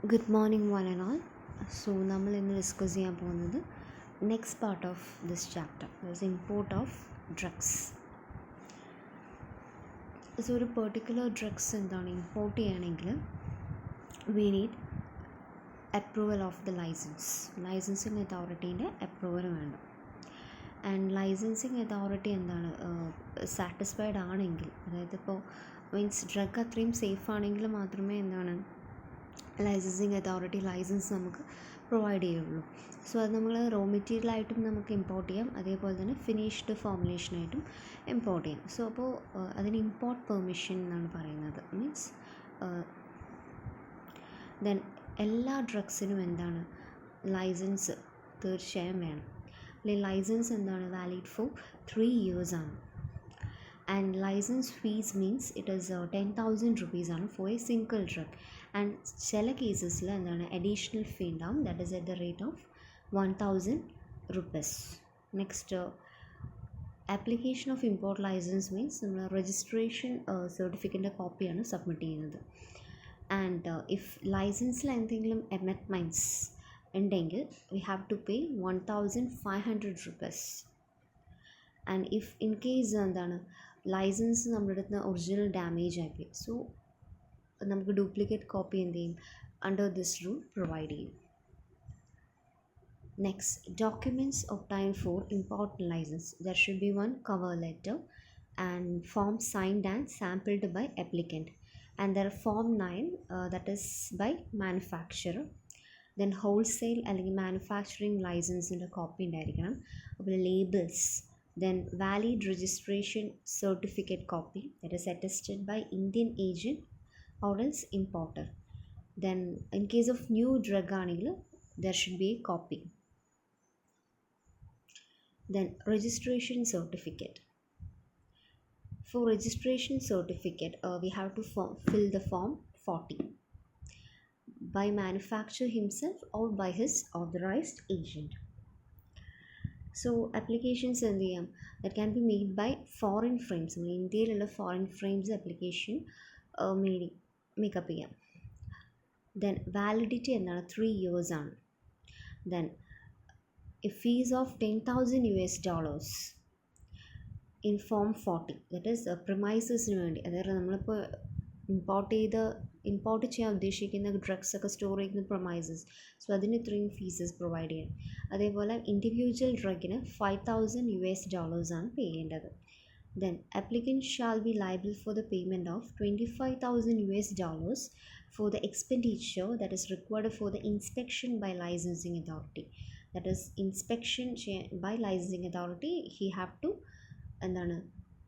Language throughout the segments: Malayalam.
Good morning, one and all. So, നമ്മൾ ഇന്ന് ഡിസ്കസ് ചെയ്യാൻ പോകുന്നത് next part of this chapter, that's import of drugs. So ഒരു പെർട്ടിക്കുലർ ഡ്രഗ്സ് എന്താണ് ഇമ്പോർട്ട് ചെയ്യുകയാണെങ്കിൽ we need approval of the licensing അതോറിറ്റീൻ്റെ അപ്രൂവൽ വേണം. ആൻഡ് ലൈസൻസിങ് അതോറിറ്റി എന്താണ് സാറ്റിസ്ഫൈഡ് ആണെങ്കിൽ, അതായത് ഇപ്പോൾ മീൻസ് ഡ്രഗ് അത്രയും സേഫ് ആണെങ്കിൽ മാത്രമേ എന്താണ് ലൈസൻസിങ് അതോറിറ്റി ലൈസൻസ് നമുക്ക് പ്രൊവൈഡ് ചെയ്യുള്ളൂ. സോ അത് നമ്മൾ റോ മെറ്റീരിയലായിട്ടും നമുക്ക് ഇമ്പോർട്ട് ചെയ്യാം, അതേപോലെ തന്നെ ഫിനിഷ്ഡ് ഫോർമുലേഷനായിട്ടും ഇമ്പോർട്ട് ചെയ്യാം. സോ അപ്പോൾ അതിന് ഇമ്പോർട്ട് പെർമിഷൻ എന്നാണ് പറയുന്നത്. മീൻസ് ദെൻ എല്ലാ ഡ്രഗ്സിനും എന്താണ് ലൈസൻസ് തീർച്ചയായും വേണം. അല്ലെങ്കിൽ ലൈസൻസ് എന്താണ് വാലിഡ് ഫോർ 3 years ആണ്. And licence fees means it is 10,000 rupees ആണ് for a single drug. And ചില കേസസിൽ എന്താണ് അഡീഷണൽ ഫീ ഉണ്ടാവും, that is at the rate of 1,000 rupees. Next application of import licence means നമ്മൾ രജിസ്ട്രേഷൻ സർട്ടിഫിക്കറ്റിൻ്റെ കോപ്പിയാണ് സബ്മിറ്റ് ചെയ്യുന്നത്. ആൻഡ് ഇഫ് ലൈസൻസിൽ എന്തെങ്കിലും അമെൻഡ്മെൻറ്റ്സ് ഉണ്ടെങ്കിൽ we have to pay 1,500 rupees. And if in case എന്താണ് ലൈസൻസ് നമ്മുടെ അടുത്ത് ഒറിജിനൽ ഡാമേജ് ആയിപ്പോയി, സോ നമുക്ക് ഡ്യൂപ്ലിക്കേറ്റ് കോപ്പി എന്ത് ചെയ്യും, അണ്ടർ ദിസ് റൂൾ പ്രൊവൈഡ് ചെയ്യും. Next documents obtain for import license. There should be one cover letter and form signed and sampled by applicant. And there form 9 that is by manufacturer. Then wholesale അല്ലെങ്കിൽ മാനുഫാക്ചറിങ് ലൈസൻസിൻ്റെ കോപ്പി ഉണ്ടായിരിക്കണം. അതുപോലെ labels, then valid registration certificate copy that is attested by Indian agent or else importer. Then in case of new drug anil there should be a copy. Then registration certificate. For registration certificate we have to fill the form 40 by manufacturer himself or by his authorized agent. So applications എന്ത് ചെയ്യാം, that can be made by foreign frames. നമ്മൾ ഇന്ത്യയിലുള്ള ഫോറിൻ ഫ്രെയിംസ് ആപ്ലിക്കേഷൻ മേക്കപ്പ് ചെയ്യാം. ദെൻ വാലിഡിറ്റി എന്താണ് 3 years ആണ്. Then fees of $10,000 in form 40 that is പ്രിമൈസസിന് വേണ്ടി. അതായത് നമ്മളിപ്പോൾ ഇമ്പോർട്ട് ചെയ്യാൻ ഉദ്ദേശിക്കുന്ന ഡ്രഗ്സ് ഒക്കെ സ്റ്റോർ ചെയ്യുന്ന പ്രൊമൈസസ്, സോ അതിന് ഇത്രയും ഫീസസ് പ്രൊവൈഡ് ചെയ്യണം. അതേപോലെ ഇൻഡിവിജ്വൽ ഡ്രഗിന് $5,000 ആണ് പേ ചെയ്യേണ്ടത്. Then applicant shall be liable for the payment of $25,000 for the expenditure that is required for the inspection by licensing authority. That is inspection by licensing authority he have to എന്താണ്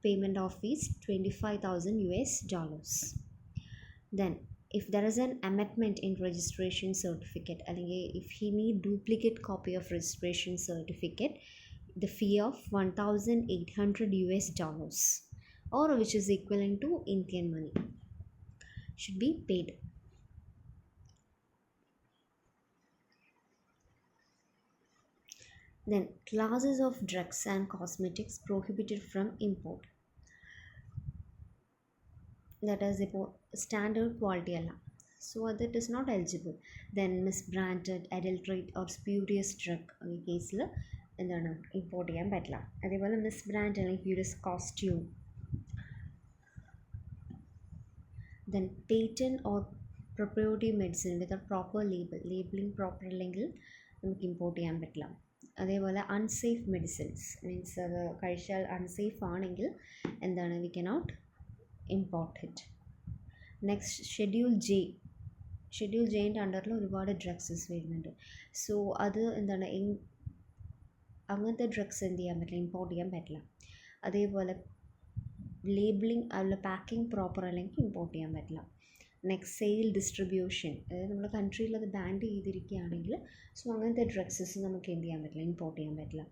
payment of fees $25,000. Then if there is an amendment in registration certificate, if he need duplicate copy of registration certificate, the fee of $1,800 or which is equivalent to Indian money should be paid. Then classes of drugs and cosmetics prohibited from import. That is ഇപ്പോൾ സ്റ്റാൻഡേർഡ് ക്വാളിറ്റി അല്ല, സോ അത് it is not eligible. Then misbranded, adulterate or spurious drug ഈ കേസിൽ എന്താണ് ഇമ്പോർട്ട് ചെയ്യാൻ പറ്റില്ല. അതേപോലെ മിസ്ബ്രാൻഡ് അല്ലെങ്കിൽ spurious costume. Then patent or proprietary medicine with a proper labeling proper അല്ലെങ്കിൽ നമുക്ക് ഇമ്പോർട്ട് ചെയ്യാൻ പറ്റില്ല. അതേപോലെ അൺസേഫ് മെഡിസിൻസ് മീൻസ് അത് കഴിച്ചാൽ അൺസേഫ് ആണെങ്കിൽ എന്താണ് we cannot import it. Next schedule ജെയിൻ്റെ അണ്ടറിൽ ഒരുപാട് ഡ്രഗ്സസ് വരുന്നുണ്ട്. സോ അത് എന്താണ് അങ്ങനത്തെ ഡ്രഗ്സ് എന്ത് ചെയ്യാൻ പറ്റില്ല, ഇമ്പോർട്ട് ചെയ്യാൻ പറ്റില്ല. അതേപോലെ ലേബിളിംഗ് അതുപോലെ പാക്കിംഗ് പ്രോപ്പർ അല്ലെങ്കിൽ ഇമ്പോർട്ട് ചെയ്യാൻ പറ്റില്ല. നെക്സ്റ്റ് സെയിൽ ഡിസ്ട്രിബ്യൂഷൻ, അതായത് നമ്മുടെ കൺട്രിയിൽ അത് ബാൻഡ് ചെയ്തിരിക്കുകയാണെങ്കിൽ സോ അങ്ങനത്തെ ഡ്രഗ്സസ് നമുക്ക് എന്ത് ചെയ്യാൻ പറ്റില്ല, ഇമ്പോർട്ട് ചെയ്യാൻ പറ്റില്ല.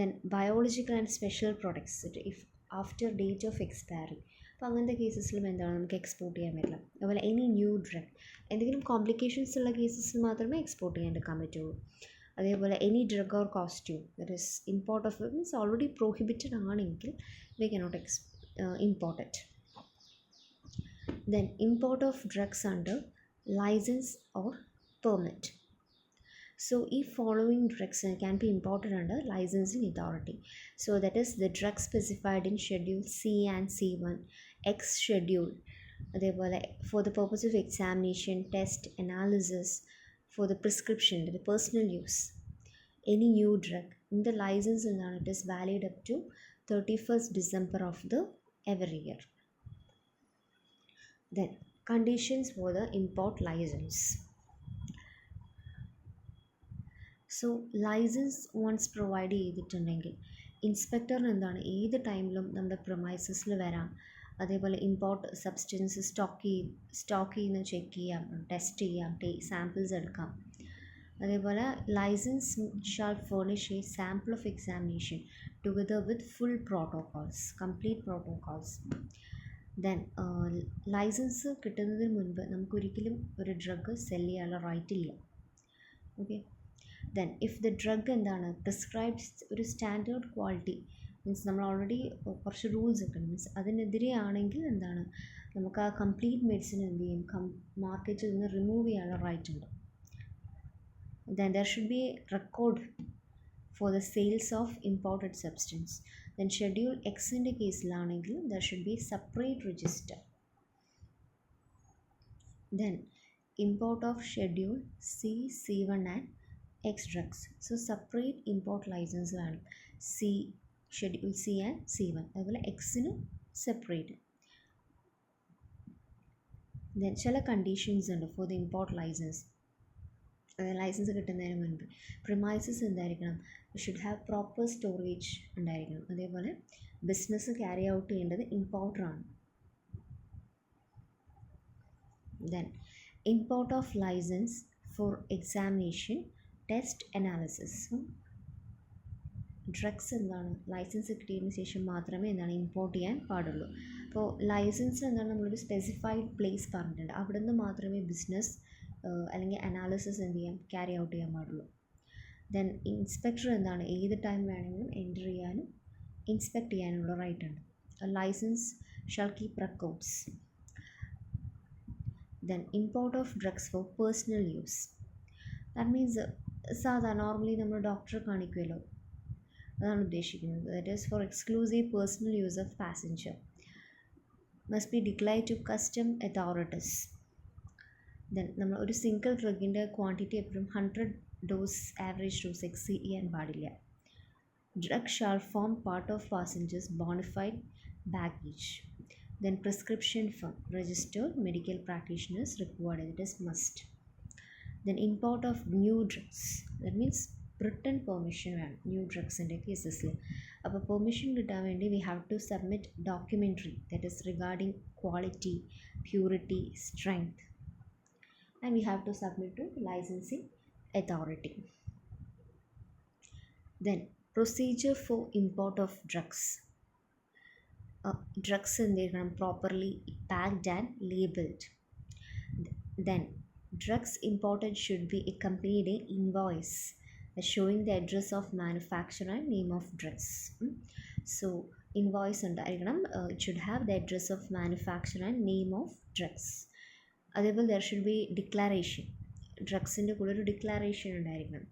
Then biological and special products if after date of expiry, അപ്പോൾ അങ്ങനത്തെ കേസസിലും എന്താണ് നമുക്ക് എക്സ്പോർട്ട് ചെയ്യാൻ പറ്റില്ല. അതുപോലെ എനി ന്യൂ ഡ്രഗ് എന്തെങ്കിലും കോംപ്ലിക്കേഷൻസ് ഉള്ള കേസസിൽ മാത്രമേ എക്സ്പോർട്ട് ചെയ്യാൻ പറ്റുള്ളൂ. അതേപോലെ any drug or costume that is import of means already prohibited ആണെങ്കിൽ we cannot import it. Then import of drugs under license or permit. So, if following drugs can be imported under licensing authority. So, that is the drug specified in Schedule C and C1, X schedule. അതേപോലെ for the purpose of examination, test, analysis, for the prescription, the personal use, any new drug. In the license എന്താണ്, it is valid up to 31st December of the every year. Then conditions for the import license. So licence once provide ചെയ്തിട്ടുണ്ടെങ്കിൽ ഇൻസ്പെക്ടറിന് എന്താണ് ഏത് ടൈമിലും നമ്മുടെ പ്രൊമൈസസിൽ വരാം. അതേപോലെ ഇമ്പോർട്ട് സബ്സ്റ്റൻസ് സ്റ്റോക്ക് ചെയ്യുന്ന ചെക്ക് ചെയ്യാം, ടെസ്റ്റ് ചെയ്യാം, സാമ്പിൾസ് എടുക്കാം. അതേപോലെ licence shall furnish a sample of examination together with full protocols, complete protocols. Then licence കിട്ടുന്നതിന് മുൻപ് നമുക്കൊരിക്കലും ഒരു ഡ്രഗ് സെല് ചെയ്യാനുള്ള റൈറ്റ് ഇല്ല. Okay. Then if the drug എന്താണ് പ്രിസ്ക്രൈബ്ഡ് ഒരു സ്റ്റാൻഡേർഡ് ക്വാളിറ്റി, മീൻസ് നമ്മൾ ഓൾറെഡി കുറച്ച് റൂൾസ് ഒക്കെ മീൻസ് അതിനെതിരെയാണെങ്കിൽ എന്താണ് നമുക്ക് ആ കംപ്ലീറ്റ് മെഡിസിൻ എന്ത് ചെയ്യും, മാർക്കറ്റിൽ നിന്ന് റിമൂവ് ചെയ്യാനുള്ള റൈറ്റ് ഉണ്ട്. Then there should be record for the sales of imported substance. Then schedule എക്സിൻ്റെ കേസിലാണെങ്കിൽ there should be separate register. Then import of schedule C, C1 and X drugs. So separate import license വേണം. Schedule C and C1. അതുപോലെ എക്സിന് സെപ്പറേറ്റ്. ദെൻ ചില കണ്ടീഷൻസ് ഉണ്ട് for the import license. License കിട്ടുന്നതിന് മുൻപ് പ്രിമൈസസ് എന്തായിരിക്കണം, ഷുഡ് ഹാവ് പ്രോപ്പർ സ്റ്റോറേജ് ഉണ്ടായിരിക്കണം. അതേപോലെ ബിസിനസ് ക്യാരി ഔട്ട് ചെയ്യേണ്ടത് ഇമ്പോർട്ടറാണ്. Then import of license for examination, test, analysis. Drugs എന്താണ് ലൈസൻസ് കിട്ടിയതിന് ശേഷം മാത്രമേ എന്താണ് ഇമ്പോർട്ട് ചെയ്യാൻ പാടുള്ളൂ. അപ്പോൾ ലൈസൻസ് എന്താണ് നമ്മളൊരു സ്പെസിഫൈഡ് പ്ലേസ് പറഞ്ഞിട്ടുണ്ട്, അവിടെ നിന്ന് മാത്രമേ ബിസിനസ് അല്ലെങ്കിൽ അനാലിസിസ് എന്ത് ചെയ്യാം, ക്യാരി ഔട്ട് ചെയ്യാൻ പാടുള്ളൂ. ദെൻ ഇൻസ്പെക്ടർ എന്താണ് ഏത് ടൈം വേണമെങ്കിലും എൻ്റർ ചെയ്യാനും ഇൻസ്പെക്ട് ചെയ്യാനുള്ള റൈറ്റ് ഉണ്ട്. Licence shall keep records. Then import of drugs for personal use. That means സാധാരണ നോർമലി നമ്മൾ ഡോക്ടറെ കാണിക്കുമല്ലോ, അതാണ് ഉദ്ദേശിക്കുന്നത്. That is for exclusive personal use of passenger, must be declared to custom authorities. Then നമ്മൾ ഒരു സിംഗിൾ ഡ്രഗിൻ്റെ ക്വാണ്ടിറ്റി എപ്പോഴും 100 ഡോസ് ആവറേജ് ഡോസ് എക്സീഡ് ചെയ്യാൻ പാടില്ല. Drug shall form part of passengers bona fide baggage. Then prescription from registered medical practitioners required, it is must. Then import of new drugs, that means written permission വേണം ന്യൂ ഡ്രഗ്സിൻ്റെ കേസസിൽ. അപ്പോൾ പെർമിഷൻ കിട്ടാൻ വേണ്ടി we have to submit documentary that is regarding quality, purity, strength, and we have to submit to licensing authority. Then procedure for import of drugs. Drugs എന്തെയ്യണം, properly packed and labelled. Then drugs imported should be accompanied an invoice showing the address of manufacturer and name of drugs. So invoice ഉണ്ടായിരിക്കണം. It should have the address of manufacturer and name of drugs. അതേപോലെ there should be declaration. ഡ്രഗ്സിൻ്റെ കൂടെ ഒരു ഡിക്ലറേഷൻ ഉണ്ടായിരിക്കണം.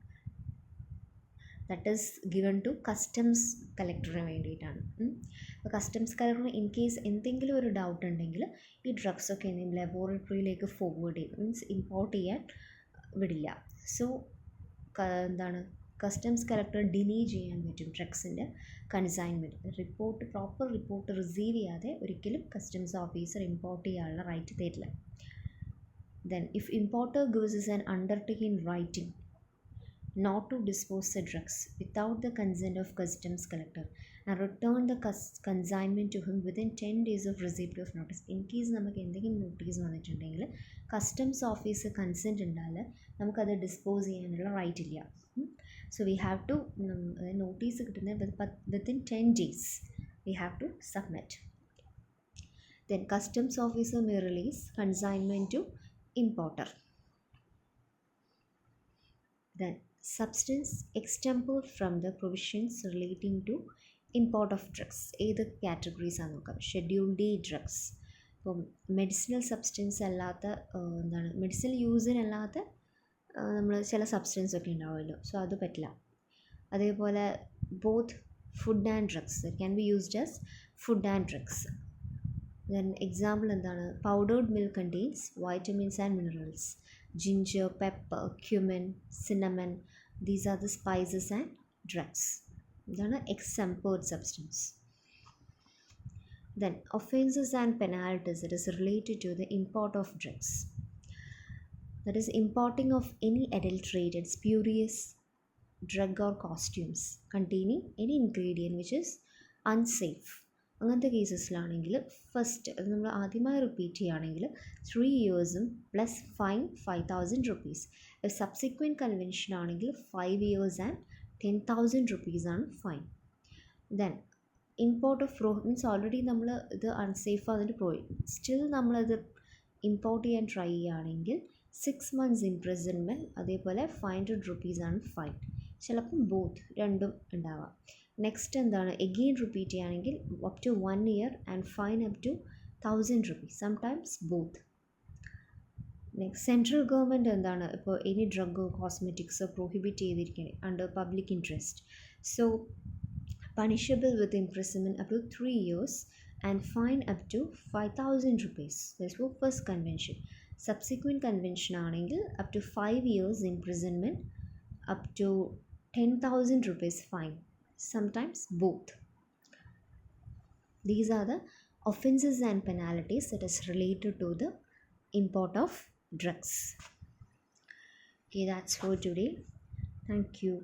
That is given to customs കളക്ടറിന് വേണ്ടിയിട്ടാണ്. അപ്പോൾ കസ്റ്റംസ് കളക്ടറിന് ഇൻ കേസ് എന്തെങ്കിലും ഒരു ഡൗട്ട് ഉണ്ടെങ്കിൽ ഈ ഡ്രഗ്സൊക്കെ എന്തെങ്കിലും ലബോറട്ടറിയിലേക്ക് ഫോർവേഡ് ചെയ്യും, മീൻസ് ഇമ്പോർട്ട് ചെയ്യാൻ വിടില്ല. സോ എന്താണ് കസ്റ്റംസ് കളക്ടർ ഡിനേ ചെയ്യാൻ പറ്റും ഡ്രഗ്സിൻ്റെ കൺസൈൻമെൻറ്റ്. പ്രോപ്പർ റിപ്പോർട്ട് റിസീവ് ചെയ്യാതെ ഒരിക്കലും കസ്റ്റംസ് ഓഫീസർ ഇമ്പോർട്ട് ചെയ്യാനുള്ള റൈറ്റ് തരില്ല. Then if importer gives an undertaking in writing not to dispose the drugs without the consent of customs collector and return the consignment to him within 10 days of receipt of notice. In case നമുക്ക് എന്തെങ്കിലും നോട്ടീസ് വന്നിട്ടുണ്ടെങ്കിൽ കസ്റ്റംസ് ഓഫീസ് കൺസെൻറ്റ് ഉണ്ടായാൽ നമുക്കത് ഡിസ്പോസ് ചെയ്യാനുള്ള റൈറ്റ് ഇല്ല. So we have to notice കിട്ടുന്നത് within 10 days we have to submit. Then customs officer may release consignment to importer. Then substance extempored from the provisions relating to import of drugs. ഏത് കാറ്റഗറീസ് ആണ് നോക്കാം. Schedule D drugs. ഇപ്പം മെഡിസിനൽ സബ്സ്റ്റൻസ് അല്ലാത്ത എന്താണ് മെഡിസിനൽ യൂസിനല്ലാത്ത നമ്മൾ ചില സബ്സ്റ്റൻസ് ഒക്കെ ഉണ്ടാവുമല്ലോ, സോ അത് പറ്റില്ല. അതേപോലെ both food and drugs, it can be used as food and drugs. Then example എന്താണ്? Powdered milk contains vitamins and minerals. Ginger, pepper, cumin, cinnamon, these are the spices and drugs. ഇതാണ് exempted substance. Then offences and penalties, it is related to the import of drugs. That is, importing of any adulterated, spurious drug or costumes containing any ingredient which is unsafe. അങ്ങനത്തെ കേസസിലാണെങ്കിൽ ഫസ്റ്റ് അത് നമ്മൾ ആദ്യമായി റിപ്പീറ്റ് ചെയ്യുകയാണെങ്കിൽ 3 ഇയേഴ്സും plus fine 5,000 rupees. Subsequent convention ആണെങ്കിൽ 5 years and 10,000 rupees ആണ് fine. Then import of means already നമ്മൾ ഇത് അൺസേഫ് ആണെന്ന് പോയി, സ്റ്റിൽ നമ്മളത് ഇമ്പോർട്ട് ചെയ്യാൻ ട്രൈ ചെയ്യുകയാണെങ്കിൽ 6 months ഇംപ്രിസൺമെൻറ്റ്, അതേപോലെ 500 rupees ആണ് ഫൈൻ. ചിലപ്പം ബോത്ത് രണ്ടും ഉണ്ടാവാം. നെക്സ്റ്റ് എന്താണ്? എഗെയിൻ റിപ്പീറ്റ് ചെയ്യുകയാണെങ്കിൽ up to 1 year and fine up to 1,000 rupees, sometimes both. Next central government എന്താണ്? ഇപ്പോൾ എനി ഡ്രഗോ കോസ്മെറ്റിക്സോ പ്രൊഹിബിറ്റ് ചെയ്തിരിക്കുന്നത് under public interest, so punishable with imprisonment up to 3 years and fine up to 5,000 rupees. That's for first convention. Subsequent convention ആണെങ്കിൽ up to 5 years imprisonment, up to 10,000 rupees fine, sometimes both. These are the offences and penalties that is related to the import of drugs. Okay, that's for today. Thank you.